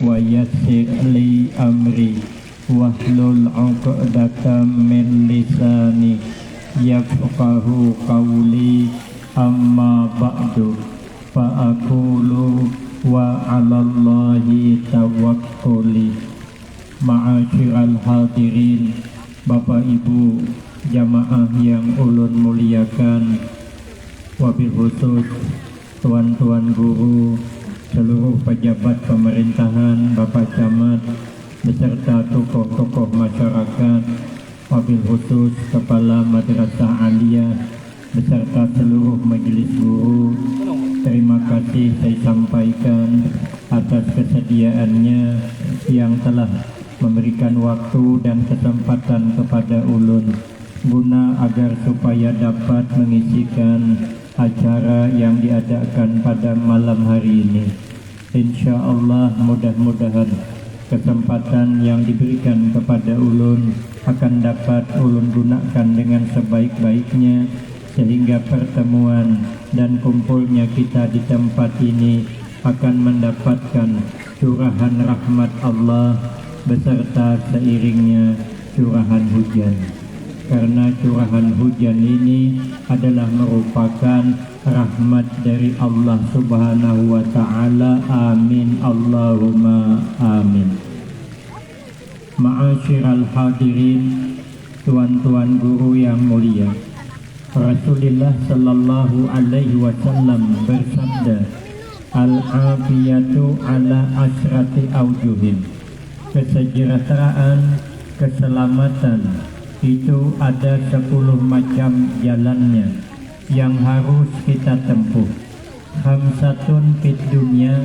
wa yassir li amri wahlul 'uqdatam min lisani yafqahu qawli amma ba'du fa aqulu wa 'alallahi tawakkuli. Ma'asyiral hadirin, Bapak Ibu jamaah yang ulun muliakan, wabil khusus tuan-tuan guru, seluruh pejabat pemerintahan, Bapak Camat, beserta tokoh-tokoh masyarakat, wabil khusus Kepala Madrasah Aliyah, beserta seluruh majelis guru. Terima kasih saya sampaikan atas kesediaannya yang telah memberikan waktu dan kesempatan kepada ulun guna agar supaya dapat mengisikan acara yang diadakan pada malam hari ini. Insya Allah mudah-mudahan kesempatan yang diberikan kepada ulun akan dapat ulun gunakan dengan sebaik-baiknya, sehingga pertemuan dan kumpulnya kita di tempat ini akan mendapatkan curahan rahmat Allah beserta seiringnya curahan hujan. Karena curahan hujan ini adalah merupakan rahmat dari Allah Subhanahu wa ta'ala. Amin Allahumma amin. Ma'asyiral hadirin, tuan-tuan guru yang mulia, Rasulullah sallallahu alaihi wasallam bersabda, al-afiyatu ala asyrati aujuhin. Kesejahteraan, keselamatan itu ada 10 macam jalannya yang harus kita tempuh. Khamsatun fid dunya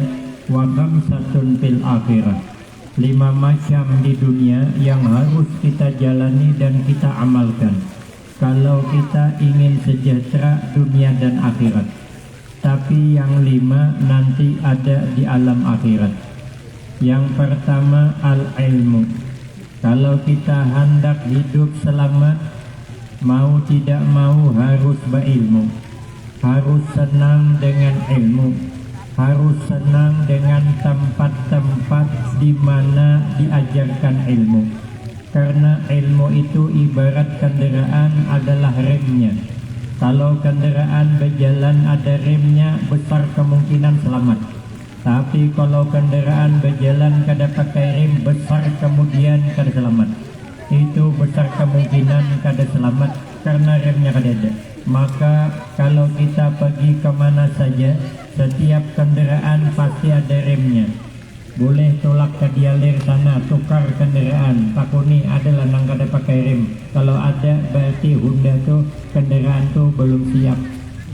wa khamsatun fil akhirah. 5 macam di dunia yang harus kita jalani dan kita amalkan kalau kita ingin sejahtera dunia dan akhirat. Tapi yang 5 nanti ada di alam akhirat. Yang pertama al-ilmu. Kalau kita hendak hidup selamat, mau tidak mau harus berilmu, harus senang dengan ilmu, harus senang dengan tempat-tempat di mana diajarkan ilmu. Karena ilmu itu ibarat kendaraan adalah remnya. Kalau kendaraan berjalan ada remnya, besar kemungkinan selamat. Tapi kalau kendaraan berjalan kada pakai rem, besar kemudian kada selamat. Itu besar kemungkinan kada selamat karena remnya kada ada. Maka kalau kita pergi kemana saja, setiap kendaraan pasti ada remnya. Boleh tolak ke dialir sana, tukar kendaraan, takuni adalah nang kada pakai rem. Kalau ada berarti Honda tuh kendaraan tuh belum siap.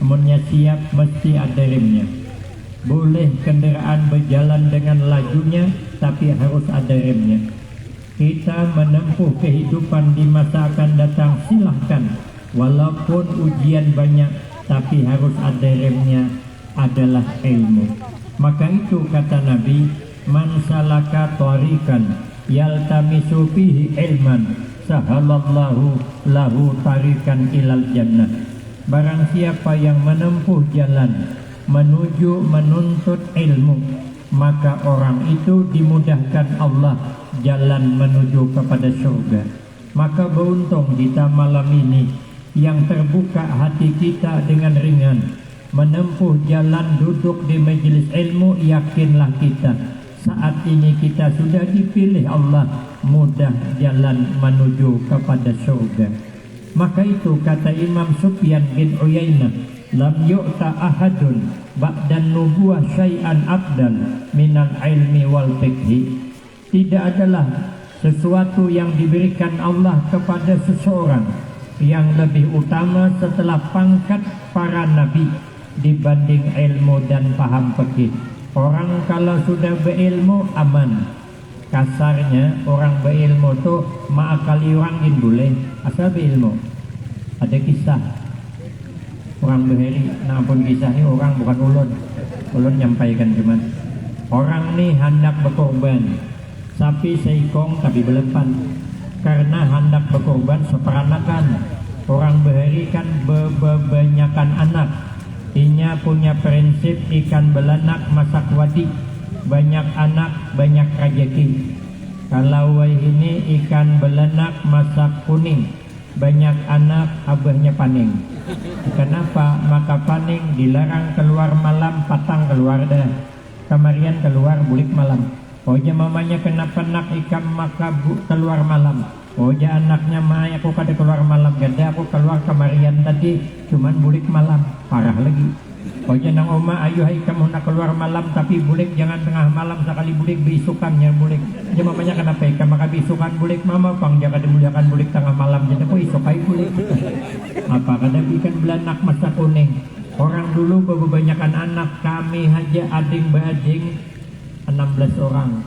Amunnya siap mesti ada remnya. Boleh kendaraan berjalan dengan lajunya, tapi harus ada remnya. Kita menempuh kehidupan di masa akan datang, silahkan. Walaupun ujian banyak, tapi harus ada remnya, adalah ilmu. Maka itu kata Nabi, man salaka tariqan yaltamisu fihi ilman sahalallahu lahu tariqan ilal jannah. Barang siapa yang menempuh jalan menuju menuntut ilmu, maka orang itu dimudahkan Allah jalan menuju kepada surga. Maka beruntung kita malam ini yang terbuka hati kita dengan ringan menempuh jalan duduk di majelis ilmu. Yakinlah kita saat ini kita sudah dipilih Allah, mudah jalan menuju kepada surga. Maka itu kata Imam Sufyan bin Uyainah, lam yu'ta ahadun ba'dan nubuwah syai'an afdal minal ilmi wal fiqhi. Tidak adalah sesuatu yang diberikan Allah kepada seseorang yang lebih utama setelah pangkat para nabi dibanding ilmu dan paham fikih. Orang kalau sudah berilmu aman. Kasarnya orang berilmu tuh maakali orangin boleh asal berilmu. Ada kisah orang berheri, nah pun kisah ini orang bukan ulun nyampaikan cuman orang nih hendak berkorban sapi seikong tapi belepan. Karena hendak berkorban seperanakan. Orang berheri kan berbanyakan anak. Inya punya prinsip ikan belanak masak wadi. banyak anak banyak rezeki. Kalau ini ikan belenak masak kuning, banyak anak abahnya paning. Kenapa? Maka paning dilarang keluar malam, patang keluar dah. Kamarian keluar bulik malam. Oh ja mamanya kenapa nak ikan maka keluar malam. Oh ja anaknya mai aku kada keluar malam, gada aku keluar kamarian tadi cuman bulik malam, parah lagi. Oh ja nang oma ayo hai kamu nak keluar malam tapi bulik jangan tengah malam, sekali bulik beisukannya bulik. Ja mamanya kenapa ikan maka beisukan bulik mama pang jaga dimuliakan bulik tengah malam jadi aku isuk ai bulik. Apa kada ikan belanak masa kuning. Orang dulu kebanyakan anak, kami aja ading-bading 16 orang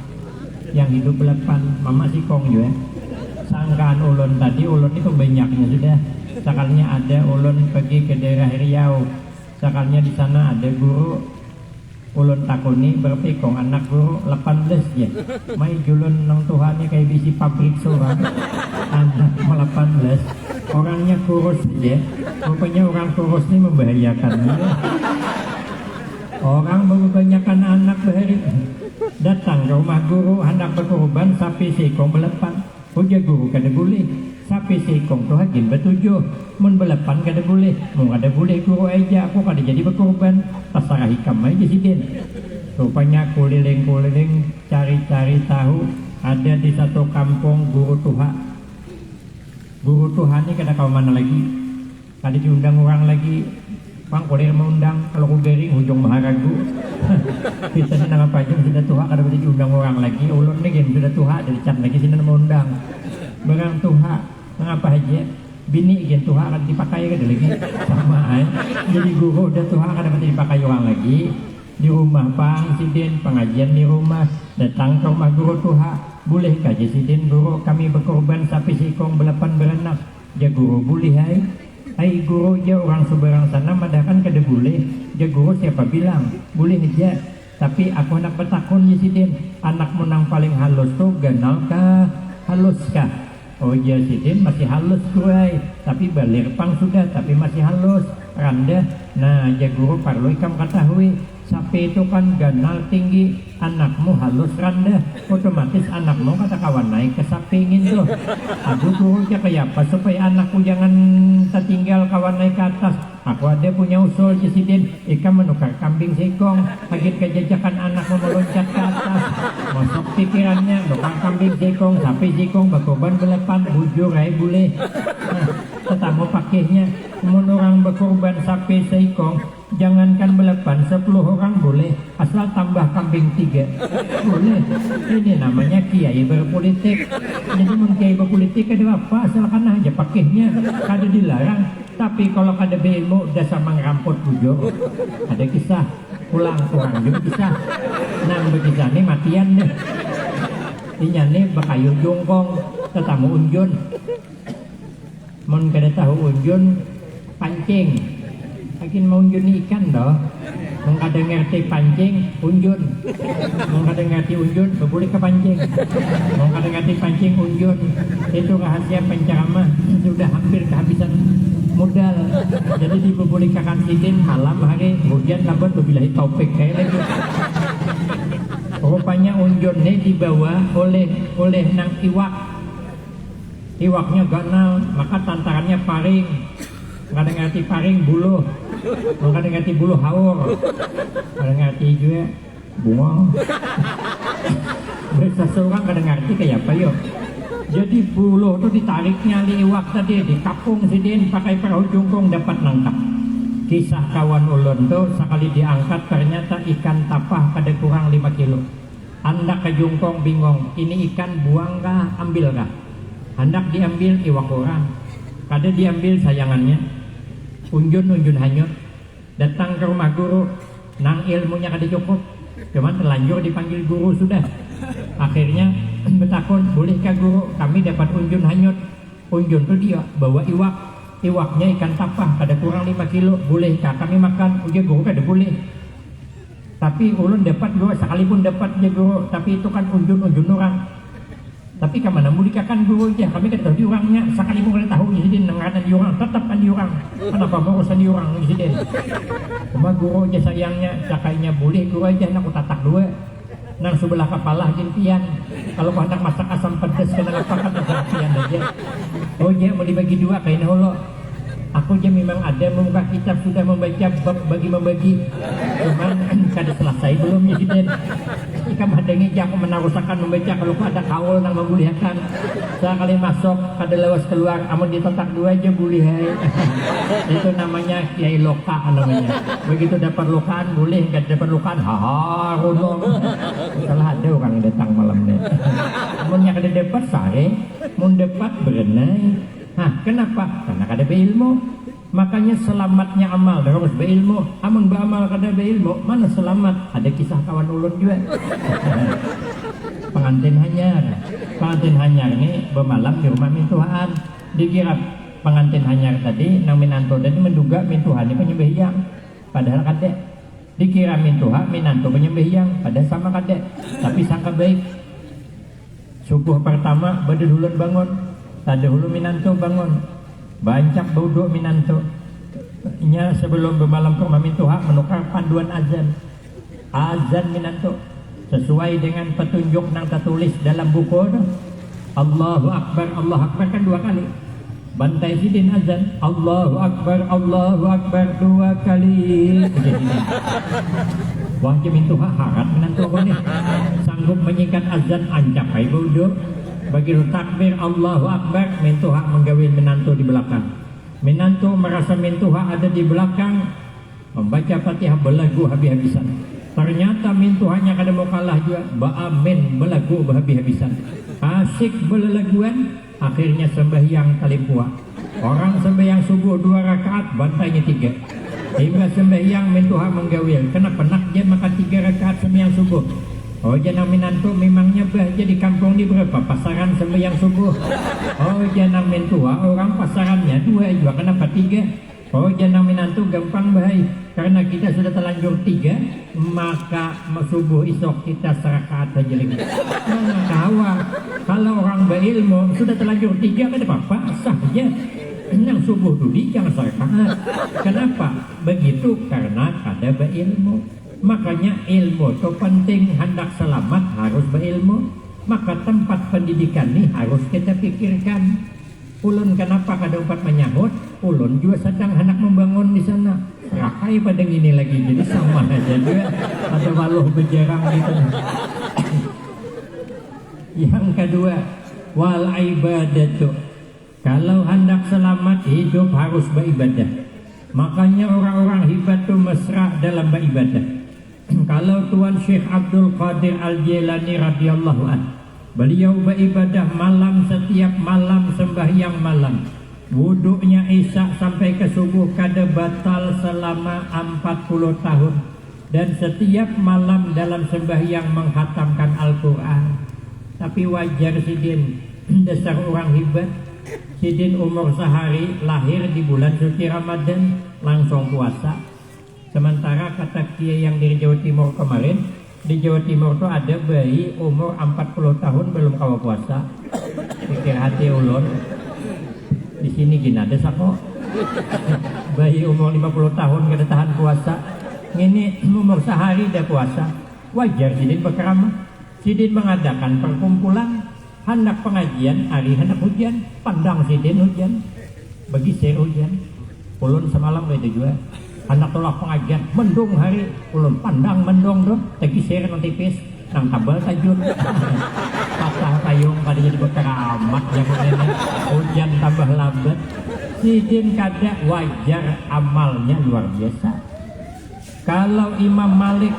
yang hidup 8, mama sikong juga. Sangkaan ulun tadi, ulun ini pembanyaknya sudah. Sekalinya ada ulun pergi ke daerah Riau, sekalinya di sana ada guru, ulun takuni berpikong anak guru 18 ya. Mai julun nang Tuhannya kayak bisi pabrik seorang anak 18. Orangnya kurus ya, rupanya orang kurus ini membahayakan ya. Orang kebanyakan anak bahari datang ke rumah guru hendak berkorban sapi sikong belepan. Ujar guru kada boleh, sapi sikong tu hajin betujuh, mun belepan kada boleh, mun kada boleh guru aja aku kada jadi berkorban, terserah hikam aja sidin. Rupanya keliling-keliling cari-cari tahu ada di satu kampung guru Tuhan. Guru Tuhan ini kada kau mana lagi, kada diundang orang lagi. Pang koler mengundang, kalau ku gering ujung maharagu. Kita ni nama pajang sudah Tuhan kada boleh diundang orang lagi. Ulun ni game sudah Tuhan dari cat lagi sini mengundang. Barang Tuhan mengapa aja? Bini gen Tuhan kada dipakai kada lagi sama jadi guru udah Tuhan kada boleh dipakai orang lagi. Di rumah pang sidin pengajian di rumah, datang ke rumah guru Tuhan. Boleh kah sidin guru kami berkorban sapi sikong belapan beranak? Ja guru boleh hai. Hai guru ja orang seberang sana madakan kada boleh. Ja guru siapa bilang? Boleh aja. Tapi aku nak bertakun ya sidin, anak menang paling halus tuh ganal kah? Halus kah? Oh ya sidin masih halus guru hai. Tapi balir pang sudah tapi masih halus. Randa. Nah ja guru parlo ikam ketahui. Sapi itu kan ganal tinggi, anakmu halus randa, otomatis anakmu kata kawan naik ke sapingin tuh. Aduh guru kayak apa supaya anakku jangan tertinggal kawan naik ke atas. Aku ada punya usul Jesiden, ikan menukar kambing sikong, agit kejajakan anakmu meloncat ke atas. Masuk pikirannya, nukar kambing sikong, sapi sikong, berkorban belepan, bujur ay boleh. Tetamu pakainya, orang berkorban sapi sikong, jangankan belepan 10 orang boleh, asal tambah kambing 3 boleh. Ini namanya kiai berpolitik. Jadi kiai berpolitik ada apa, silakan aja pakainya, kada dilarang. Tapi kalau kada beilmu dasar mengramput bujur. Ada kisah pulang kurang juga kisah. Nang berkisah ini matian deh. Inya nih bakayu jongkong tetamu unjun. Mun kada tahu unjun pancing. Akin mau unjun ikan doh. Mun kada ngerti pancing unjun. Mun kada ngerti unjun boleh ke pancing. Mun kada ngerti pancing unjun. Itu rahasia penceramah sudah hampir kehabisan modal. Jadi dipublikakan sidin malam hari hujan lambat berbilahi topik kayak lagi. Rupanya unjun ini dibawa oleh nang iwak. Iwaknya ganal, maka tantarannya paring. Kada ngerti paring buluh. Kada ngerti buluh haur. Kada ngerti juga bunga. Seseorang kada ngerti kayak apa yuk. Jadi buluh itu ditariknya di iwak tadi, dikapung sidin pakai perahu jongkong dapat nangkap. Kisah kawan ulun tuh sekali diangkat ternyata ikan tapah kada kurang 5 kilo. Hendak ke jongkong bingung, ini ikan buang kah, ambil kah? Hendak diambil iwak orang, kada diambil sayangannya. Unjun hanyut, datang ke rumah guru, nang ilmunya kada cukup, cuman terlanjur dipanggil guru sudah. Akhirnya bertakun, bolehkah guru kami dapat unjun hanyut? Unjun itu dia bawa iwaknya ikan tapah kada kurang 5 kilo, bolehkah kami makan? Ujar guru kada boleh. Tapi ulun dapat guru, sekalipun dapat ya guru, tapi itu kan unjun orang. Tapi kemana mulikakan guru aja, kami kada tahu di orangnya, sekalipun kada tahu jadi nangatan di orang, tetap kan di orang. Kenapa mau urusan di orang jadi? Cuma guru aja sayangnya, cakainya boleh guru aja, nak tatak dua. nang sebelah kepala gintian. Kalau hendak masak asam pedas kena lapakan gintian aja. Oh ya, mau dibagi dua kain holo. Aku aja memang ada membuka kitab, sudah membaca bab bagi-membagi. Cuman kada selesai belum ya Siden. Jika madangi aku menarusakan membaca kalau ada kaul nang membulihakan. Sekali masuk kada lewas keluar, amun ditotak dua aja bulihai. Itu namanya kiai loka namanya. Begitu dapat lokaan boleh, kada dapat lokaan runong. Salah ada orang datang malam ni. Amunnya kada dapat sare, mun dapat berenai. Hah, kenapa? Karena kada beilmu. Makanya selamatnya amal harus beilmu. Amun beramal kada beilmu, mana selamat? Ada kisah kawan ulun juga. Pengantin hanyar ini bermalam di rumah mintuhaan. Dikira pengantin hanyar tadi nang minanto tadi menduga mintuhan ini penyembelihan. Padahal kada. Dikira mintuha minanto penyembelihan, padahal sama kada. Tapi sangka baik. Subuh pertama badulun bangun. Tadi hulu minanto bangun, bancak bodoh minanto. Nya sebelum bermalam ke mintuha menukar panduan azan minanto sesuai dengan petunjuk nang tertulis dalam buku. Allahu Akbar kan dua kali. Bantai sidin azan, Allahu Akbar dua kali. Wah mintuha harat minanto ko ni. Sanggup menyingkat azan ancapai bodoh. Begitu takbir Allahu Akbar, mintuha menggawin menantu di belakang. Menantu merasa mintuha ada di belakang, membaca Fatihah belagu habis-habisan. Ternyata mintuhanya kada mau kalah juga, ba'amin belagu habis-habisan. Asik belelaguan, akhirnya sembahyang talimpua. Orang sembahyang subuh 2 rakaat, bantainya 3. Hingga sembahyang mintuha menggawil. Kenapa nak dia makan 3 rakaat sembahyang subuh? Oh jangan minantu memangnya bahja di kampung ini berapa pasaran sembahyang subuh. Oh jangan mintua orang pasarannya 2 juga kenapa 3. Oh jangan minantu gampang bahai karena kita sudah terlanjur 3 maka subuh esok kita serakaat saja lagi. Mana kawa kalau orang berilmu sudah terlanjur 3 kan apa-apa sah saja. Nang subuh dulu jangan serakaat. Kenapa begitu? Karena kada berilmu. Makanya ilmu itu penting, hendak selamat harus berilmu. Maka tempat pendidikan ini harus kita pikirkan. Ulun kenapa kada umpat menyahut? Ulun juga sedang hendak membangun di sana. Rakai pada gini lagi, jadi sama aja juga. Ada waluh berjarang gitu. Yang kedua, wal ibadatu. Kalau hendak selamat hidup harus beribadah. Makanya orang-orang hebat itu mesra dalam beribadah. Kalau Tuan Syekh Abdul Qadir Al-Jilani radhiyallahu anhu, beliau beribadah malam setiap malam sembahyang malam. Wuduknya isya sampai ke subuh kada batal selama 40 tahun. Dan setiap malam dalam sembahyang menghatamkan Al-Quran. Tapi wajar Sidin, dasar orang hebat. Sidin umur sehari lahir di bulan suci Ramadan langsung puasa. Sementara kata kiai yang dari Jawa Timur kemarin, di Jawa Timur itu ada bayi umur 40 tahun belum kawa puasa. Pikir hati ulun. Di sini gini ada sako. Bayi umur 50 tahun kada tahan puasa. Ini umur sehari dah puasa. Wajar Sidin berkeramah. Sidin mengadakan perkumpulan hendak pengajian, hari hendak hujan, pandang Sidin hujan. Bagi saya hujan. Ulun semalam itu juga. Anak tolak pengajian mendung hari ulun pandang mendung doh tegi seren nang tipis nang tabel tajun patah payung pada jadi berkeramat yang ini hujan tambah lambat. Sidin kada wajar amalnya luar biasa. Kalau Imam Malik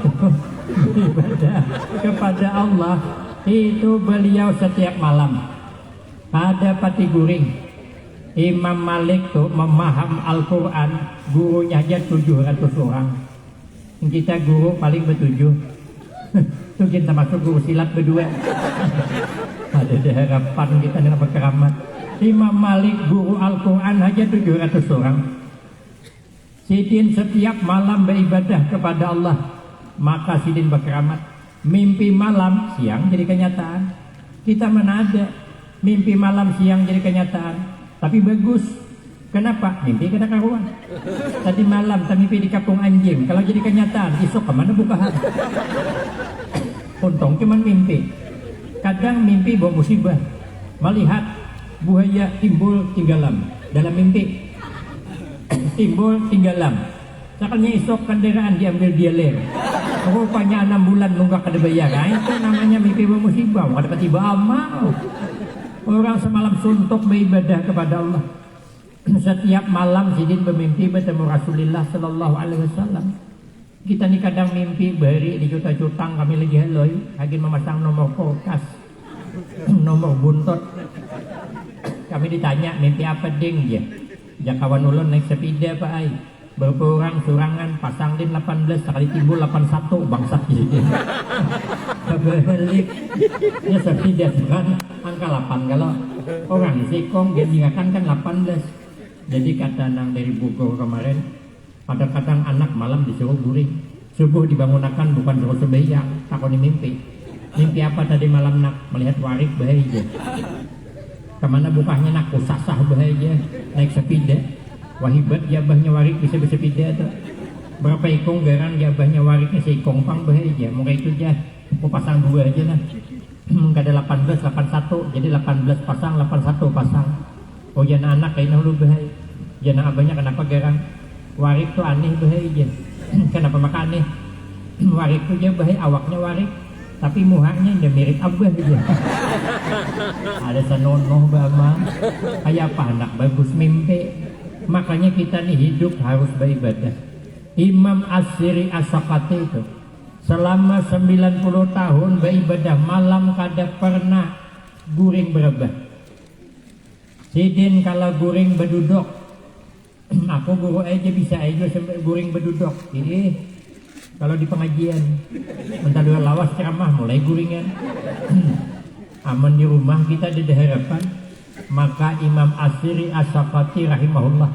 beribadah kepada Allah itu beliau setiap malam ada pati guring. Imam Malik tuh memaham Al-Quran gurunya aja 700 orang. Kita guru paling bertujuh. Tuh kita masuk guru silat berdua. Ada harapan kita dengan berkeramat. Imam Malik guru Al-Quran aja 700 orang. Sidin setiap malam beribadah kepada Allah. Maka Sidin berkeramat. Mimpi malam siang jadi kenyataan. Kita mana ada mimpi malam siang jadi kenyataan. Tapi bagus. Kenapa? Mimpi kada karuan. Tadi malam tak mimpi di kampung anjing. Kalau jadi kenyataan, esok kemana bukaan? untung cuman mimpi. Kadang mimpi bawa musibah, melihat buaya timbul tinggalam dalam mimpi. Timbul tinggalam. Sakanya esok kendaraan diambil dia ler. Rupanya 6 bulan nunggak kada bayar. Itu namanya mimpi bawa musibah. Kada tiba amal. Orang semalam suntuk beribadah kepada Allah. Setiap malam sidin bermimpi bertemu Rasulullah Sallallahu Alaihi Wasallam. Kita ni kadang mimpi beri di juta-jutang kami lagi haloi, lagi memasang nomor kulkas, nomor buntut. Kami ditanya mimpi apa ding dia? Jakawan ulun naik sepeda pak ai, berperang surangan pasang din 18 sekali timbul 81 bangsat gitu. Kebalik, ya sepeda kan angka 8 kalau orang sikong gendingakan kan 18. Jadi kata nang dari Bogor kemarin. Kadang-kadang anak malam disuruh guring, subuh dibangunakan bukan suruh sembahyang, takoni mimpi. Mimpi apa tadi malam nak? Melihat warik bahagia. Kemana bukanya nak? Kusasah bahagia, naik sepeda. Wahibat jabahnya warik bisa bersepeda tuh. Berapa ikong garang jabahnya wariknya seikong pang bahagia. Muka itu aja, aku pasang 2 aja nah. Kada 18, 81, jadi 18 pasang, 81 pasang. Oh jana anak kayaknya lu bahagia. Jana abahnya kenapa garang? Warik tuh aneh bahaya. Kenapa maka aneh? Warik tuh dia bahaya, awaknya warik, tapi muhanya udah mirip abah gitu. Ada sanonoh bama, kayak apa anak bagus mimpi. Makanya kita nih hidup harus beribadah. Imam As-Siri As-Sakati itu selama 90 tahun beribadah malam kada pernah guring berebah. Sidin kalau guring berduduk, aku guru aja bisa aja sampai guring berduduk. Jadi kalau di pengajian bentar dua lawas ceramah mulai guringan. Aman di rumah kita ada harapan. Maka Imam As-Siri As-Sakati rahimahullah,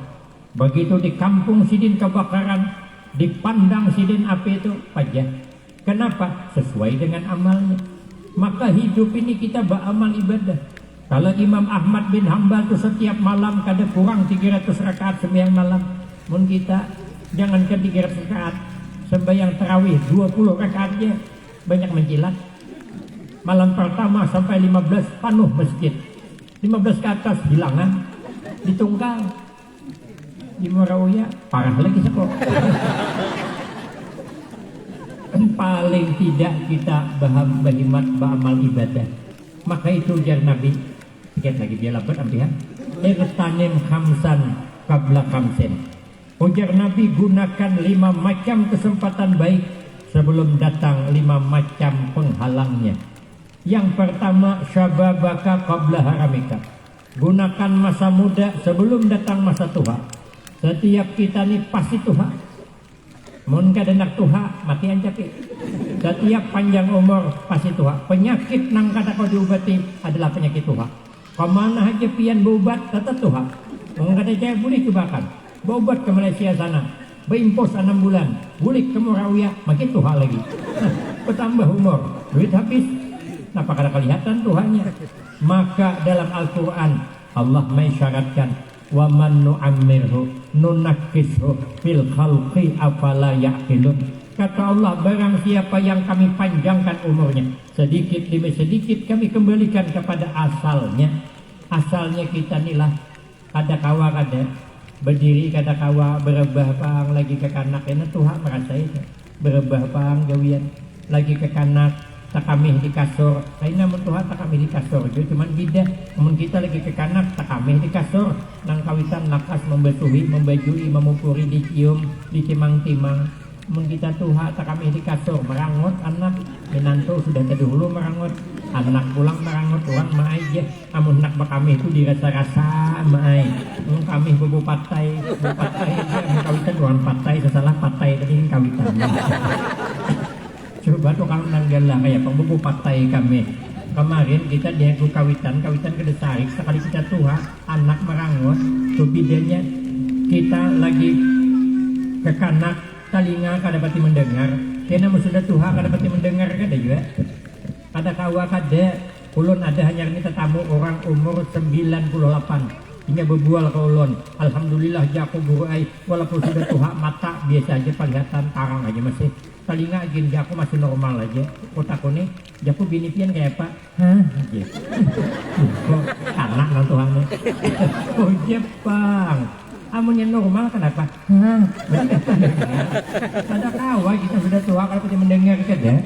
begitu di kampung sidin kebakaran, dipandang sidin api itu pajak. Kenapa? Sesuai dengan amalnya. Maka hidup ini kita beramal ibadah. Kalau Imam Ahmad bin Hambal itu setiap malam kada kurang 300 rakaat sembahyang malam. Mun kita jangankan 300 rakaat, sembahyang tarawih 20 rakaatnya banyak mencilat. Malam pertama sampai 15 penuh masjid. 15 ke atas hilangan, ditunggal. Di Murawiyah parah lagi sekok. Paling tidak kita berhimmat beramal ibadah. Maka itu ujar Nabi. Sikit lagi dia lapar ambil ya. Irtanim khamsan qabla khamsin. Ujar Nabi, gunakan 5 macam kesempatan baik sebelum datang 5 macam penghalangnya. Yang pertama, syababaka qabla haramika. Gunakan masa muda sebelum datang masa tua. Setiap kita nih pasti tua. Mun kada nak tua mati ancapi. Setiap panjang umur pasti tua. Penyakit nang kada kau diobati adalah penyakit tua. Kemana aja pian berobat tetap tua. Mun kada jaya boleh cobakan. Berobat ke Malaysia sana. Berimpos 6 bulan. Boleh ke Murawiyah makin tua lagi. Bertambah umur. Duit habis. Kenapa kada kelihatan Tuhannya? Maka dalam Al-Quran Allah mensyaratkan wa man nu'ammirhu nunakkishu fil khalqi afala ya'qilun. Kata Allah, barang siapa yang kami panjangkan umurnya, sedikit demi sedikit kami kembalikan kepada asalnya. Asalnya kita inilah ada kawa kada berdiri, kada kawa berebah pang lagi ke kanak. Ini Tuhan merasa itu berebah pang gawian lagi ke kanak. Tak kami di kasur, karena mentuhan tak kami di kasur, jadi cuman beda. Namun kita lagi ke kanak, tak kami di kasur. Nang kawitan lakas membasuhi, membajui, memupuri, dicium, ditimang-timang. Namun kita tuha, tak kami di kasur, merangot anak, menantu sudah terdahulu merangot, anak pulang merangot, orang maai je. Namun nak kami itu dirasa-rasa maai. Namun kami bubu patai je, kawitan orang patai, sesalah patai tadi kawitan. Coba tuh kalau nanggala kayak pembuku patai kami kemarin kita diaku kawitan kedesarik sekali kita tua anak merangut tuh bedanya kita lagi ke kanak telinga kada pati mendengar kena sudah tuha kada pati mendengar kada juga kada kawa kada ulun ada hanya ini tetamu orang umur 98 hingga berbual ke ulun. Alhamdulillah jaku guru ai walaupun sudah tua mata biasa aja kelihatan tarang aja masih telinga gini jaku masih normal aja. Otakku nih jaku bini pian kayak apa? Hah? Gitu. Kok anak nang Tuhannya. Oh Jepang. Amunnya normal kenapa? Hah? Ada kawan kita sudah tua kalau kita mendengar kada.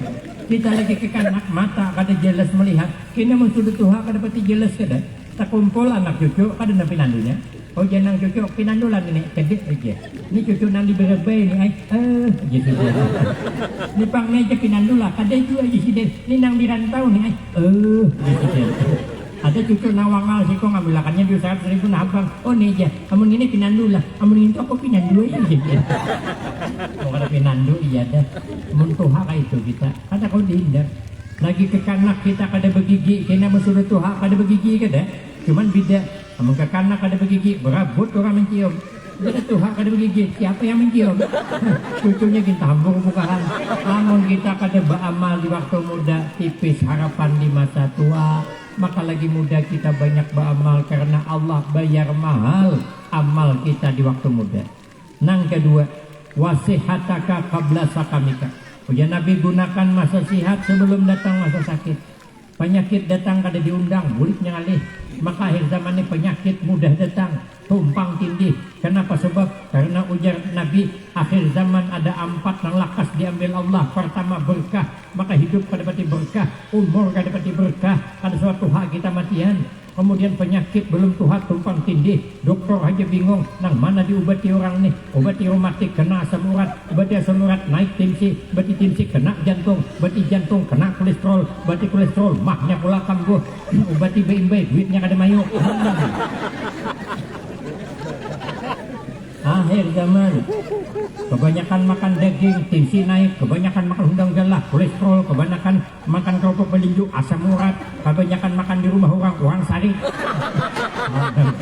Kita lagi kekanak mata kada jelas melihat. Kini mun sudah tua kada pati jelas kada. Tak kumpul anak cucu kada na pinandunya. Oh jangan cucu pinandulan ini kedek aja. Ini cucu nang diberebe ini ai. Gitu. Ni pang meja pinandula kada itu aja sih. Ini nang dirantau nih ai. Gitu. Ada cucu nawangal sih kok ngambilakannya di 100.000 nabang. Oh nih aja. Amun ini pinandula. Amun ini aku pinandu aja gitu. Mau kada pinandu iya dah. Mun tuha kayak itu kita. Kada kau dihindar. Lagi ke kanak kita kada begigi. Kena musuh tuha kada begigi kada. Cuman beda. Amun ke kanak kada begigi. Berabut orang mencium. Beda tuha kada begigi. Siapa yang mencium? Cucunya kita hambur bukaan. Amun kita kada beramal di waktu muda. Tipis harapan di masa tua. Maka lagi muda kita banyak beramal karena Allah bayar mahal amal kita di waktu muda. Nang kedua, wasihataka qabla sakamika. Ya Nabi gunakan masa sihat sebelum datang masa sakit. Penyakit datang kada diundang, buliknya ngalih. Maka akhir zaman ini penyakit mudah datang, tumpang tindih. Kenapa? Sebab karena ujar Nabi, akhir zaman ada 4 yang lakas diambil Allah. Pertama berkah, maka hidup kada pati berkah, umur kada pati berkah, kada suatu hak kita matian. Kemudian penyakit belum tuhan tumpang tindih, dokter aja bingung nang mana diobati orang nih. Obati reumatik kena asam urat, obati asam urat naik tensi, obati tensi kena jantung, obati jantung kena kolesterol, obati kolesterol mahnya pula kambuh, obati bayi duitnya kada mayu. Akhir zaman kebanyakan makan daging, tensi naik, kebanyakan makan undang galah, kolesterol, kebanyakan makan kerupuk melinju, asam urat, kebanyakan makan di rumah orang sari.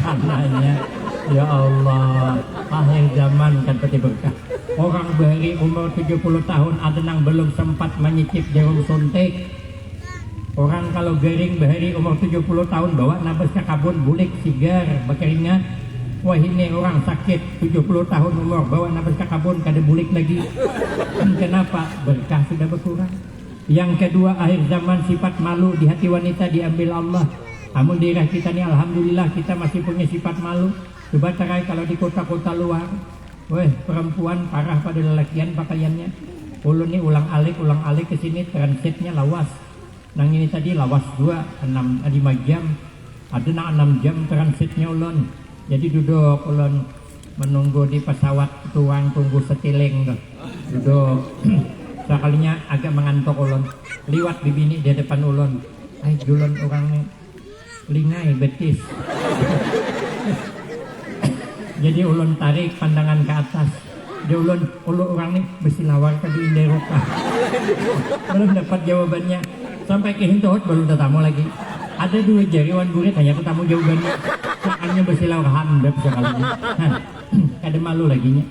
Karenanya ya Allah, akhir zaman kan peti berkah. Orang bahari umur 70 tahun ada yang belum sempat menyicip jarum suntik. Orang kalau garing bahari umur 70 tahun bawa nabas ke kabun bulik sigar berkeringat. Wah ini orang sakit 70 tahun umur bawa nafas ke kabun kada bulik lagi. Kenapa? Berkah sudah berkurang. Yang kedua, akhir zaman sifat malu di hati wanita diambil Allah. Namun di daerah kita ni alhamdulillah kita masih punya sifat malu. Coba cerai kalau di kota-kota luar. Weh perempuan parah pada lelakian pakaiannya. Ulun ni ulang alik ke sini transitnya lawas. Nang ini tadi lawas 5 jam. Ada nang 6 jam transitnya ulun. Jadi duduk ulun menunggu di pesawat tuang tunggu setiling tuh. Duduk sekalinya agak mengantuk ulun. Liwat bibini di depan ulun. Ay ulun orangnya lingai betis. Jadi ulun tarik pandangan ke atas. Dia ulun orang nih bersilawar ke di Inderoka. Belum dapat jawabannya. Sampai ke Hintot belum tetamu lagi. Ada 2 jari wan gurit hanya ketemu jawabannya. Soalnya bersilau handap sekalinya. Kada malu lagi nya.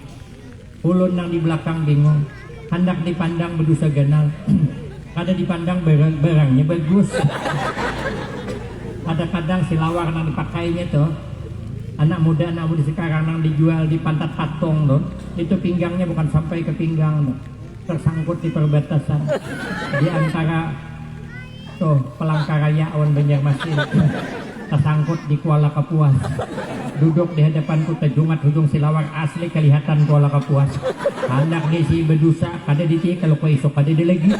Ulun nang di belakang bingung. Hendak dipandang berdosa ganal. Kada dipandang barangnya bagus. Kadang-kadang silawar nang dipakainya tuh. Anak muda sekarang nang dijual di pantat patung tuh. Itu pinggangnya bukan sampai ke pinggang tuh. Tersangkut di perbatasan. Di antara tuh Palangkaraya awan Banjarmasin. Tersangkut di Kuala Kapuas. Duduk di hadapanku terjungat hujung silawar asli kelihatan Kuala Kapuas. Anak dia si berdosa kada diti kalau kau esok kada dia lagi.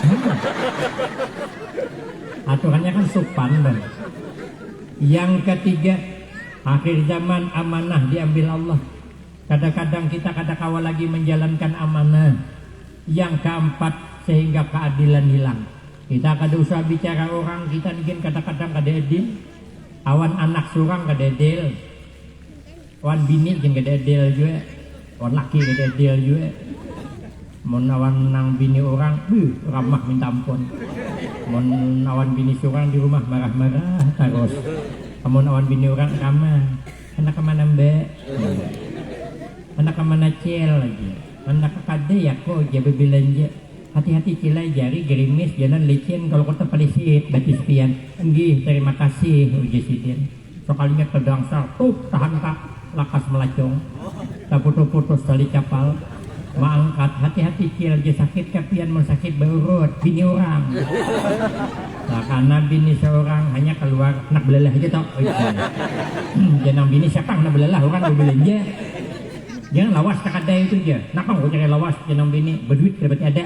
Aturannya kan sopan bang. Yang ketiga, akhir zaman amanah diambil Allah. Kadang-kadang kita kada kawal lagi menjalankan amanah. Yang keempat, sehingga keadilan hilang. Kita kada usah bicara orang, kita mungkin kadang-kadang kada adil. Awan anak surang kada adil. Awan bini jeung kada adil juga. Awan laki kada adil juga. Mun awan nang bini orang, ramah minta ampun. Mun awan bini surang di rumah marah-marah terus. Mun awan bini orang ramah. Anak kemana mbak? Anak kemana cel lagi? Anak kada ya kok dia belanja. Hati-hati cilai jari gerimis jalan licin kalau kota palisit batis pian. Enggih terima kasih uji sidin. sekalinya kedangsar tuh tahan tak lakas melacong tak putus-putus tali kapal maangkat hati-hati kira aja sakit kapian sakit berurut bini orang nah karena bini seorang hanya keluar nak belelah aja tau jangan bini siapa nak belelah orang berbelanja jangan lawas tak ada itu aja kenapa mau cari lawas jangan bini berduit berarti ada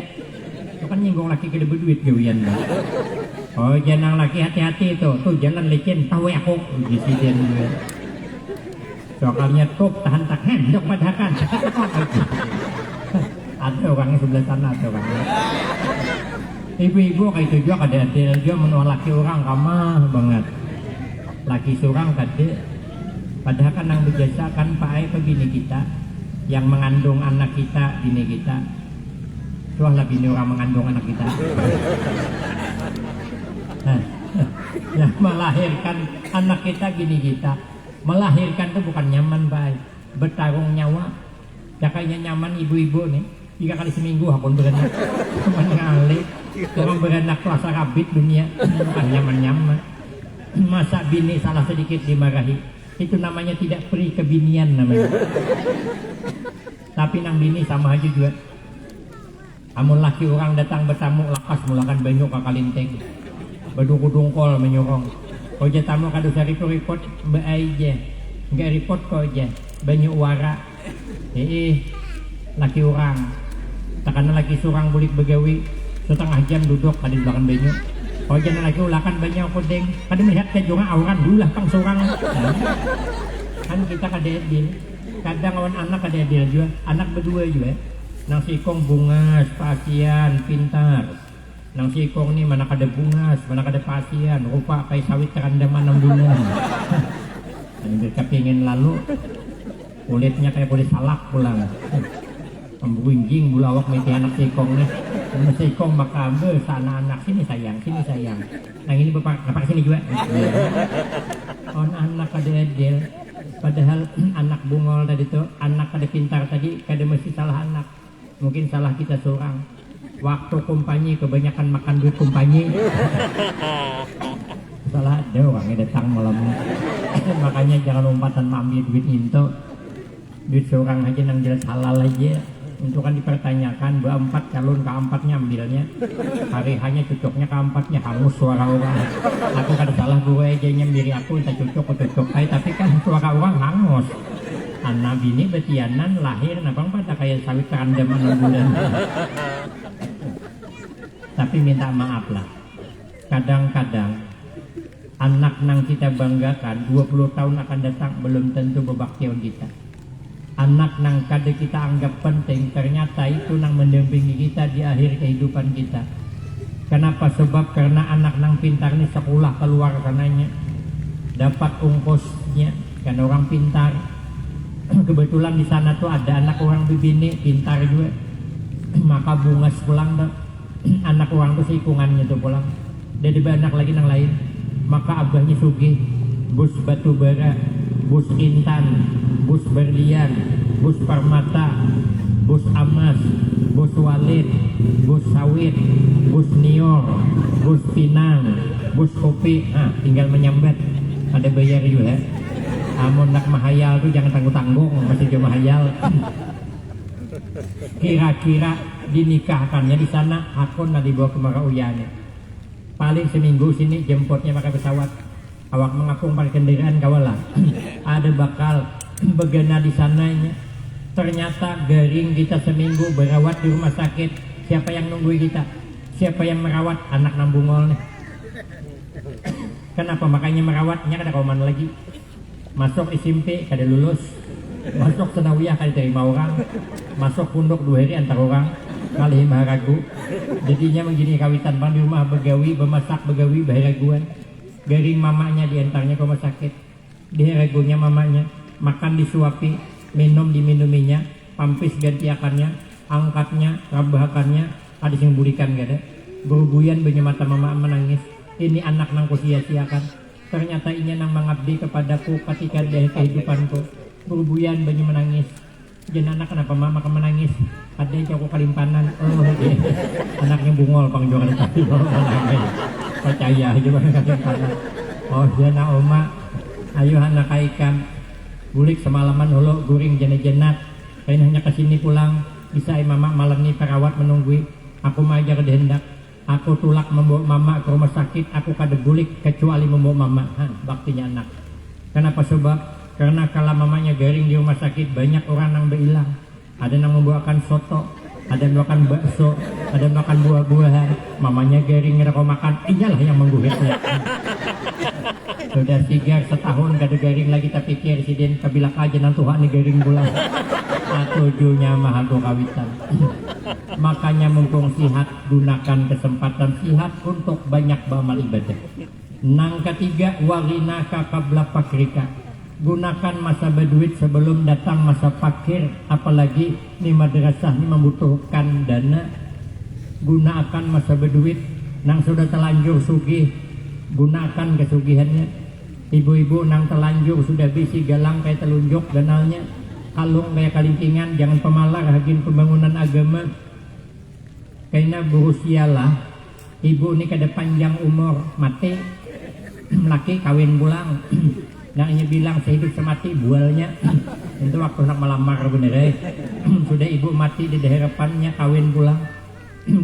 itu kan nyinggung laki kena berduit gawian oh jangan laki hati-hati itu tuh jalan licin tahu aku disiden soalnya tuh tahan tak hendok padakan ada orangnya sebelah sana ada orangnya ibu-ibu kayak itu juga ada juga menolak laki orang kamah banget laki seorang kade padahal kan yang berjasa kan Pak Ai bini kita yang mengandung anak kita bini kita soalnya bini orang mengandung anak kita yang melahirkan anak kita bini kita melahirkan itu bukan nyaman Pak Ai bertarung nyawa ya kayaknya nyaman ibu-ibu nih 3 kali seminggu aku beranak cuma ngalih orang beranak rasa rabit dunia bukan nyaman-nyaman masa bini salah sedikit dimarahi itu namanya tidak peri kebinian namanya tapi nang bini sama aja juga amun laki orang datang bertamu lakas mulakan banyak ke kalinteng bedung-dungkol menyorong oja tamu kado saya report be aja nggak report kok aja banyak wara laki orang takkan laki seorang bulik begawi setengah jam duduk di belakang banyak oh jangan lagi ulakan banyak kodeng kada melihat ke juga auran dulu lah pang seorang kan kita kada adil kadang lawan anak kada adil juga anak berdua juga nang sikong bungas pasian pintar nang sikong nih mana kada bungas mana kada pasian rupa kayak sawit terandaman 6 bulan mereka pengen lalu kulitnya kayak kulit salak pulang pembuinjing bulawak meti anak sikong nih sikong maka ambil sana anak sini sayang nah ini bapak sini juga on anak kada adil padahal anak bungol tadi tuh anak kada pintar tadi kada mesti salah anak mungkin salah kita seorang waktu kumpanye kebanyakan makan duit kumpanye salah ada orangnya datang malam makanya jangan lompatan ambil duit itu duit seorang aja nang jelas halal aja untuk kan dipertanyakan berempat calon keempatnya ambilnya hari hanya cocoknya keempatnya hangus suara orang aku kada salah gue aja nyembiri aku entah cocok tapi kan suara orang hangus anak bini betianan lahir napang pada kayak sawit terandaman 6 bulan tapi minta maaf lah kadang-kadang anak nang kita banggakan 20 tahun akan datang belum tentu berbaktian kita anak nang kada kita anggap penting ternyata itu nang mendampingi kita di akhir kehidupan kita kenapa sebab karena anak nang pintar ini sekolah keluar karenanya dapat ongkosnya karena orang pintar kebetulan di sana tuh ada anak orang bibini pintar juga maka bungas pulang dah anak orang tuh seikungannya tuh pulang dari anak lagi nang lain maka abahnya sugih bus batu bara bus intan bus berlian bus permata bus amas bus walid bus sawit bus nior bus pinang bus kopi tinggal menyambat ada bayar juga amun nak mahayal tuh jangan tanggung-tanggung masih cuma mahayal kira-kira dinikahkannya di sana hakun dibawa ke Marauyane paling seminggu sini jemputnya pakai pesawat awak mengapung pakai kendaraan kawalah ada bakal begana di sananya ternyata garing kita seminggu berawat di rumah sakit siapa yang nunggu kita siapa yang merawat anak nambungol nih kenapa makanya merawatnya kada kauman lagi masuk SMP kada lulus masuk senawiyah kada terima orang masuk pondok 2 hari antar orang kali maharagu jadinya begini kawitan bang di rumah begawi bemasak begawi baharaguan garing mamanya diantarnya ke rumah sakit diharagunya mamanya makan disuapi minum diminuminya pampis gantiakannya angkatnya rabahakannya ada yang bulikan gak ada berubuyan banyak mata mama menangis ini anak nang kusia-siakan ternyata ini nang mengabdi kepadaku ketika dari kehidupanku berubuyan banyak menangis jangan anak kenapa mama kamu menangis ada yang cowok kalimpanan anaknya bungol pang jualan tapi percaya aja bang kalimpanan oh dia nak oma Ayo anak ikan bulik semalaman holo guring jenak-jenak kain hanya kesini pulang bisa mama malam ini perawat menunggui aku majar hendak aku tulak membawa mama ke rumah sakit aku kada bulik kecuali membawa mama baktinya anak. Kenapa sebab? Karena kalau mamanya garing di rumah sakit banyak orang yang berhilang. Ada yang membawakan soto, ada yang makan bakso, ada yang makan buah-buahan. Mamanya garing ngerako makan, iyalah yang mengguhitnya. Sudah 3 setahun kada garing lagi tapi pikir sidin kabilak aja nang Tuhan ni garing bulan. Tujuhnya mahal kawitan. Makanya mumpung sihat gunakan kesempatan sihat untuk banyak beramal ibadah. Nang ketiga warina kakabla pakrika. Gunakan masa berduit sebelum datang masa fakir, apalagi di madrasah ini membutuhkan dana. Gunakan masa berduit nang sudah telanjur sugih, gunakan kesugihannya. Ibu-ibu nang telanjur sudah bisi galang kayak telunjuk ganalnya, kalung kayak kalintingan, jangan pemalar hagin pembangunan agama. Karena berusialah ibu ini kada panjang umur mati, laki kawin pulang. Naknya bilang sehidup semati bualnya. Itu waktu nak melamar bener sudah ibu mati di harapannya kawin pulang.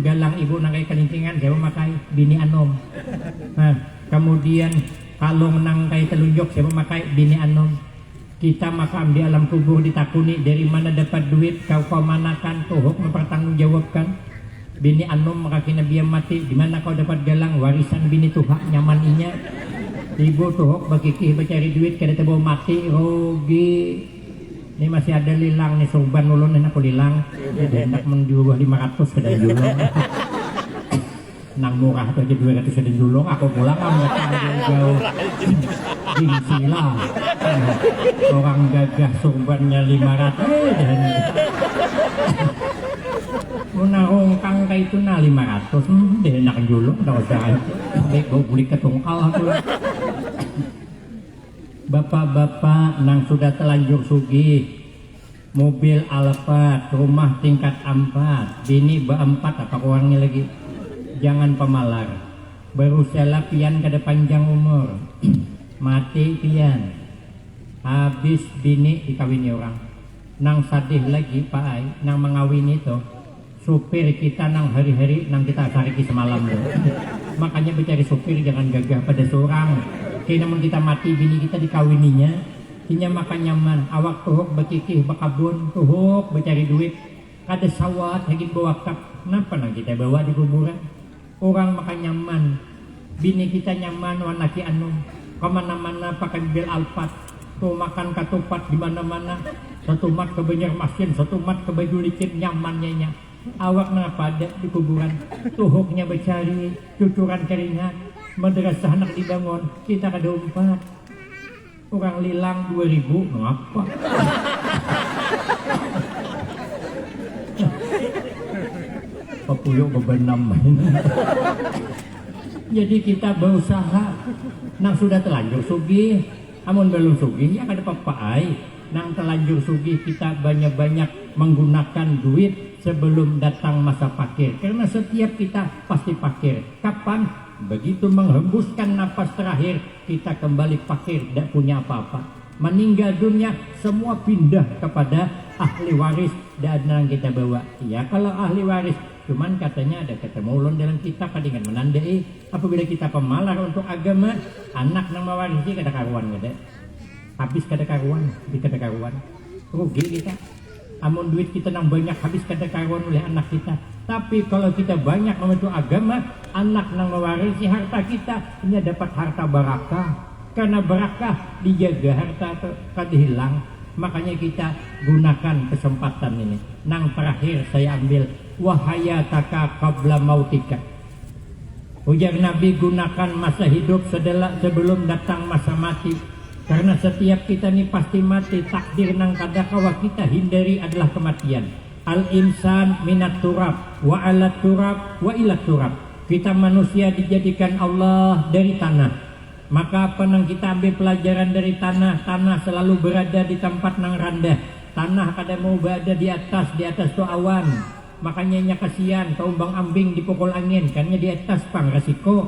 Galang ibu nang kayak kalintingan saya memakai bini anom. Nah, kemudian kalung nang kayak telunjuk saya memakai bini anom. Kita makam di alam kubur ditakuni dari mana dapat duit kau pemanakan tuhuk mempertanggungjawabkan. Bini anom maka kina biar mati di mana kau dapat galang warisan bini tuhak nyaman inya. Ibu tuhuk bakikih mencari duit kada tebo mati rugi. Ini masih ada lilang nih sorban ulun enak aku lilang. Jadi hendak menjual 500 kada julung. Nang murah tuh aja 200 kada julung aku pulang enggak jauh. Gengsi lah. Orang gagah sorbannya 500. Menarung kangka itu na 500 deh enak julung tak usah. Baik gue beli ketungkal aku. Bapak-bapak nang sudah telanjur sugih, mobil Alphard, rumah tingkat 4, bini be-4 apa kurangnya lagi. Jangan pemalar. Baru salah pian kada panjang umur. Mati pian. Habis bini dikawini orang. Nang sadih lagi Pak Ai, nang mengawini itu supir kita nang hari-hari nang kita sariki semalam loh. Makanya mencari supir jangan gagah pada seorang. Kaya namun kita mati bini kita dikawininya, kinya makan nyaman. Awak tuhuk bekikih bekabun, tuhuk mencari duit. Kada sawat lagi bawa kap. Kenapa nang kita bawa di kuburan? Orang makan nyaman, bini kita nyaman wanaki anu. Kemana-mana pakai mobil Alphard, tuh makan katupat di mana-mana. Satu mat ke Banjarmasin, satu mat ke Baju Licin nyamannya nya. Awak napa ada di kuburan, tuhuknya bercari, cucuran keringat, madrasah anak dibangun, kita kada umpat. Orang lilang 2000, ngapa? Papuyok bebenam. Jadi kita berusaha, nang sudah telanjur sugih, amun belum sugih ya kada apa-apa ai. Nang telanjur sugih kita banyak-banyak menggunakan duit sebelum datang masa fakir. Karena setiap kita pasti fakir. Kapan? Begitu menghembuskan napas terakhir, kita kembali fakir, tidak punya apa-apa. Meninggal dunia, semua pindah kepada ahli waris dan yang kita bawa. Ya kalau ahli waris, cuman katanya ada ketemu ulun dalam kitab kadingan menandai. Apabila kita pemalar untuk agama, anak nang mewarisi kada karuan kada. Habis kada karuan, kada karuan. Rugi kita. Amun duit kita nang banyak habis kada karuan oleh anak kita. Tapi kalau kita banyak membantu agama, anak nang mewarisi harta kita, ini dapat harta barakah. Karena barakah dijaga harta kada hilang. Makanya kita gunakan kesempatan ini. Nang terakhir saya ambil wahayataka qabla mautika. Ujar Nabi, gunakan masa hidup sebelum datang masa mati. Karena setiap kita ini pasti mati. Takdir nang kadakawa kita hindari adalah kematian. Al-insan minat turab wa alat turab wa ilat turab. Kita manusia dijadikan Allah dari tanah. Maka apa nang kita ambil pelajaran dari tanah? Tanah selalu berada di tempat nang rendah. Tanah kada mau berada di atas tu awan. Makanya nya kasihan kaumbang ambing dipukul angin. Karena di atas pang resiko.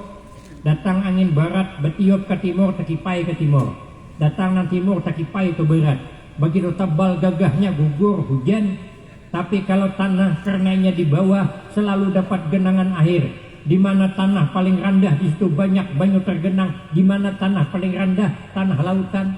Datang angin barat betiup ke timur, tekipai ke timur. Datang nang timur takipai itu berat. Begitu tebal gagahnya gugur hujan. Tapi kalau tanah karenanya di bawah selalu dapat genangan air. Di mana tanah paling rendah di situ banyak banyu tergenang. Di mana tanah paling rendah tanah lautan.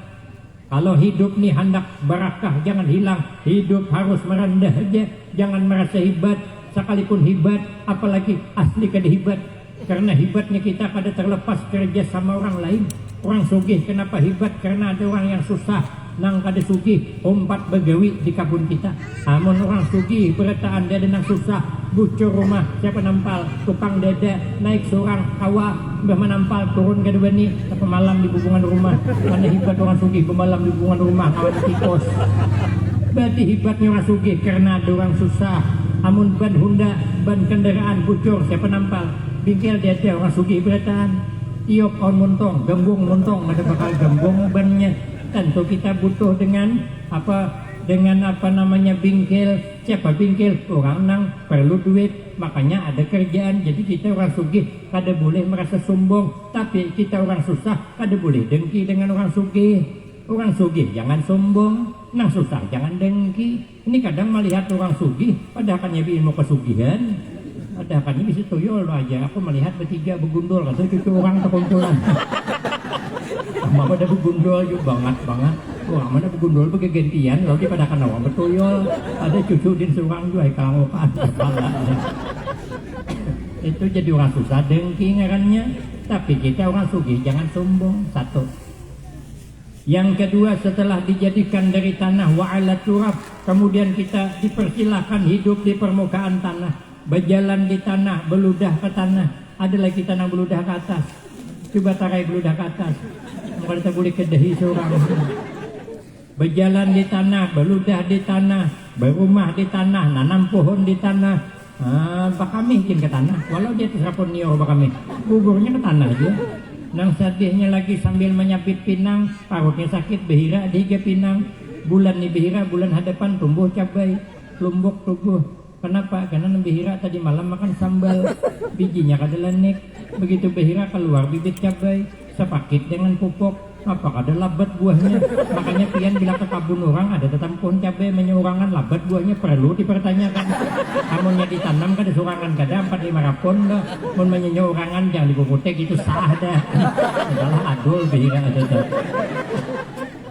Kalau hidup nih hendak barakah jangan hilang. Hidup harus merendah aja. Jangan merasa hebat. Sekalipun hebat apalagi asli kada hebat. Karena hebatnya kita kada terlepas kerja sama orang lain. Orang sugih kenapa hebat? Karena ada orang yang susah nang kada sugih umpat begawi di kebun kita. Amun orang sugih berataan dia nang susah bucur rumah siapa nampal tukang dada naik seorang kawa mbah menampal turun kada bani tapi malam di hubungan rumah. Karena hebat orang sugih bemalam di hubungan rumah kawan tikos. Berarti hebatnya orang sugih karena ada orang susah. Amun ban Honda ban kendaraan bucur siapa nampal bingkil dia orang sugih berataan. Iok on montong, gembung montong, ada bakal gembung bannya. Tentu kita butuh dengan apa namanya bingkil. Siapa bingkil? Orang nang perlu duit, makanya ada kerjaan. Jadi kita orang sugih kada boleh merasa sombong, tapi kita orang susah kada boleh dengki dengan orang sugih. Orang sugih jangan sombong, nang susah jangan dengki. Ini kadang melihat orang sugih, padahal kan ilmu kesugihan. Ada kan ini bisa tuyul aja. Aku melihat bertiga begundul, kata cucu orang terkumpulan. Mama ada begundul juga banget. Wah mana begundul pakai gantian, lalu dia pada kan orang bertuyul. Ada cucu din seorang juga kalangokan. Itu jadi orang susah dengki ngarannya. Tapi kita orang sugih jangan sombong. Satu. Yang kedua setelah dijadikan dari tanah wa'ala turab, kemudian kita dipersilahkan hidup di permukaan tanah. Berjalan di tanah, beludah ke tanah. Ada lagi tanah beludah ke atas. Coba tarai beludah ke atas. Maka kita boleh kedahi seorang. Berjalan di tanah, beludah di tanah, berumah di tanah, nanam pohon di tanah. Bakami mungkin ke tanah. Walau dia terserapun nior bakami, guburnya ke tanah aja. Nang sedihnya lagi sambil menyapit pinang, parutnya sakit, behira dihiga pinang. Bulan nih behira, bulan hadapan tumbuh cabai, lumbuk tubuh. Kenapa? Karena behira tadi malam makan sambal, bijinya kada lenek. Begitu behira keluar bibit cabai, sepakit dengan pupuk, apa kada labat buahnya. Makanya pian bila ke kabun orang ada tetap pohon cabai menyurangan labat buahnya perlu dipertanyakan. Amunnya ditanam kada surangan kada 4-5 rapon dah. Mun menyurangan jangan dipuputek itu sah dah. Adalah adul behira ada dah.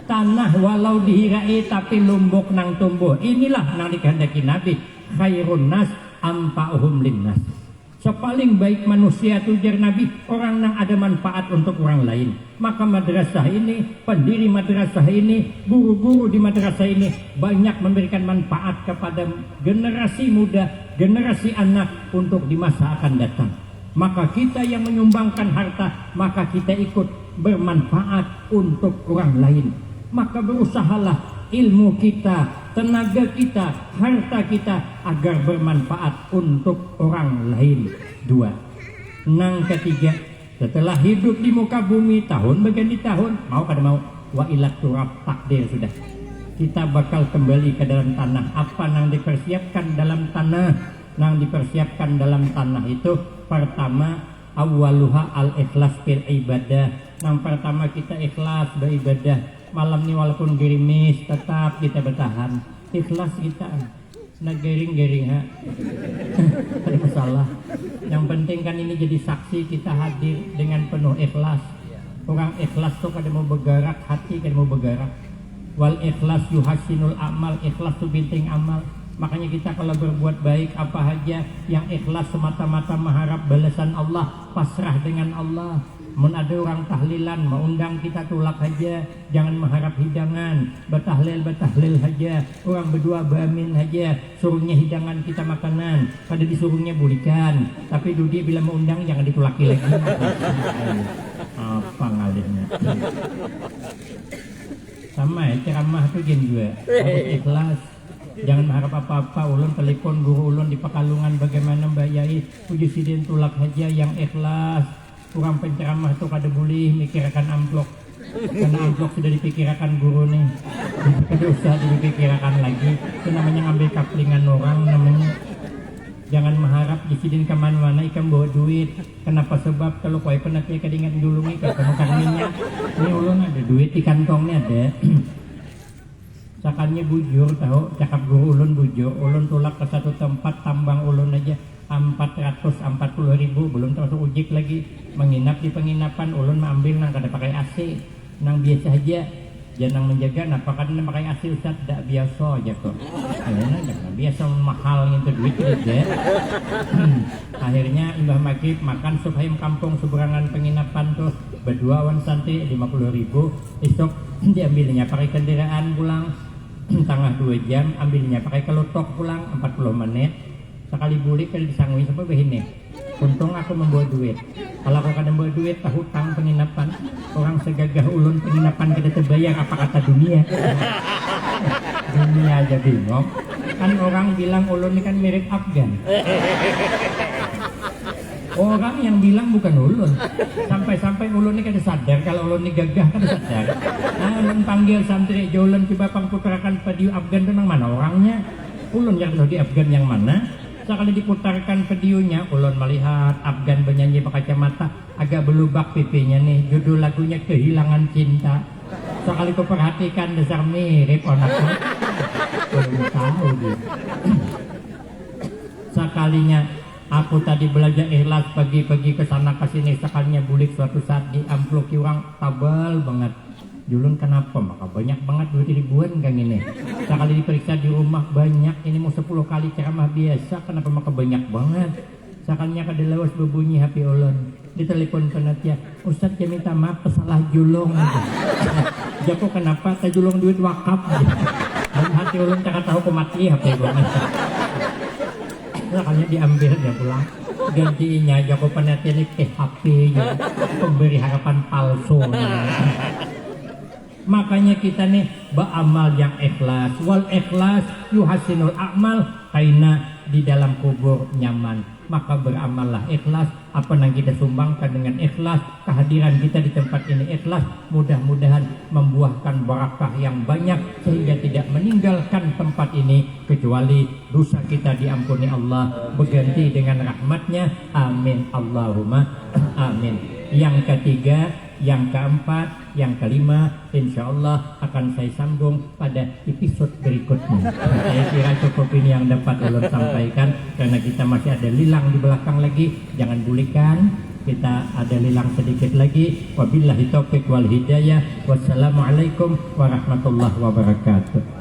Tanah walau dihirai tapi lumbuk nang tumbuh. Inilah nang dikehendaki Nabi. Khairun nas ampa'uhum linnas. Sepaling baik manusia tujar Nabi orang yang ada manfaat untuk orang lain. Maka madrasah ini, pendiri madrasah ini, guru-guru di madrasah ini banyak memberikan manfaat kepada generasi muda, generasi anak untuk di masa akan datang. Maka kita yang menyumbangkan harta, maka kita ikut bermanfaat untuk orang lain. Maka berusahalah ilmu kita, tenaga kita, harta kita agar bermanfaat untuk orang lain. 2. Nang ketiga, setelah hidup di muka bumi tahun berganti tahun, mau kada mau wa ilat turab takdir sudah. Kita bakal kembali ke dalam tanah. Apa nang dipersiapkan dalam tanah? Nang dipersiapkan dalam tanah itu pertama awaluha al ikhlas fil ibadah. Nang pertama kita ikhlas beribadah. Malam ini walaupun gerimis tetap kita bertahan. Ikhlas kita. Nah gering-gering ha. Ada masalah. Yang penting kan ini jadi saksi kita hadir dengan penuh ikhlas. Orang ikhlas tuh kada mau bergerak, hati kada mau bergerak. Wal ikhlas yuhasinul amal, ikhlas tuh binting amal. Makanya kita kalau berbuat baik apa aja yang ikhlas semata-mata mengharap balasan Allah, pasrah dengan Allah. Mun ada orang tahlilan mau undang kita tulak aja, jangan mengharap hidangan, bertahlil aja, orang berdua beramin aja, suruhnya hidangan kita makanan, pada disuruhnya bulikan, tapi Dudi bila mau undang jangan ditulaki lagi. Apa ngalirnya? Sama ya ceramah tuh jen juga, harus ikhlas. Jangan mengharap apa-apa. Ulun telepon guru ulun di Pekalongan bagaimana Mbak Yai, puji sidin tulak aja yang ikhlas. Kurang penceramah tuh kada boleh mikirkan amplok, karena amplok sudah dipikirkan guru nih, kada usah dipikirkan lagi. Itu namanya ngambil kaplingan orang namanya. Jangan mengharap disidin ke mana-mana ikan bawa duit. Kenapa? Sebab kalau kau pernah kadingan dulu nih kamu karninya ini ulun ada duit di kantongnya ada. Sakannya bujur tahu, cakap guru ulun bujur. Ulun tulak ke satu tempat tambang ulun aja 440.000, belum termasuk ojek lagi. Menginap di penginapan ulun mengambil nang kada pakai AC, nang biasa aja. Jangan menjaga, nah pakaian pakai AC Ustaz, tidak biasa aja kok. Jangan biasa mahal gitu duit aja. Akhirnya Mbah Maghrib makan sup ayam kampung seberangan penginapan tuh berdua wan santri 50.000. Esok diambilnya pakai kendaraan pulang tengah 2 jam, ambilnya pakai kelotok pulang 40 menit. Sekali bulik kali disangui sampai begini. Untung aku membawa duit. Kalau aku kadang bawa duit, tak hutang penginapan. Orang segagah ulun penginapan kada terbayar, apa kata dunia? Dunia aja bingung. Kan orang bilang ulun ini kan mirip Afgan. Orang yang bilang bukan ulun. Sampai-sampai ulun ini kada sadar kalau ulun ini gagah kada sadar. Nah, ulun panggil santri, ulun coba pangputrakan video Afgan itu nang mana orangnya? Ulun yang tahu di Afgan yang mana? Sekali diputarkan videonya, ulun melihat Afgan bernyanyi pakai kacamata, agak belubak pipinya nih. Judul lagunya Kehilangan Cinta. Sekali ku perhatikan dasar mirip anaknya. Belum tahu dia. Sekalinya aku tadi belajar ikhlas pagi-pagi ke sana ke sini, sekalinya bulik suatu saat di amploki orang tabal banget. Julun kenapa? Maka banyak banget 2.000-an kang ini. Sekali diperiksa di rumah banyak, ini mau 10 kali ceramah biasa, kenapa maka banyak banget? Sekalinya kada lawas berbunyi HP ulun. Ditelepon penatnya, Ustaz ya minta maaf salah julung. Jago kenapa? Tak julung duit wakaf. Dan hati ulun tak tahu ku mati HP gua. Sekalinya diambil dia pulang. Gantinya jago penatnya ini ke HP, pemberi harapan palsu. Makanya kita nih beramal yang ikhlas. Wal ikhlas yuhasinul a'mal, karena di dalam kubur nyaman. Maka beramallah ikhlas. Apa yang kita sumbangkan dengan ikhlas, kehadiran kita di tempat ini ikhlas, mudah-mudahan membuahkan barakah yang banyak sehingga tidak meninggalkan tempat ini kecuali dosa kita diampuni Allah berganti dengan rahmatnya. Amin Allahumma amin. Yang ketiga, yang keempat, yang kelima, insya Allah akan saya sambung pada episode berikutnya. Saya kira cukup ini yang dapat ulun sampaikan, karena kita masih ada lilang di belakang lagi, jangan bulikan. Kita ada lilang sedikit lagi. Wabillahi taufiq wal hidayah. Wassalamualaikum warahmatullahi wabarakatuh.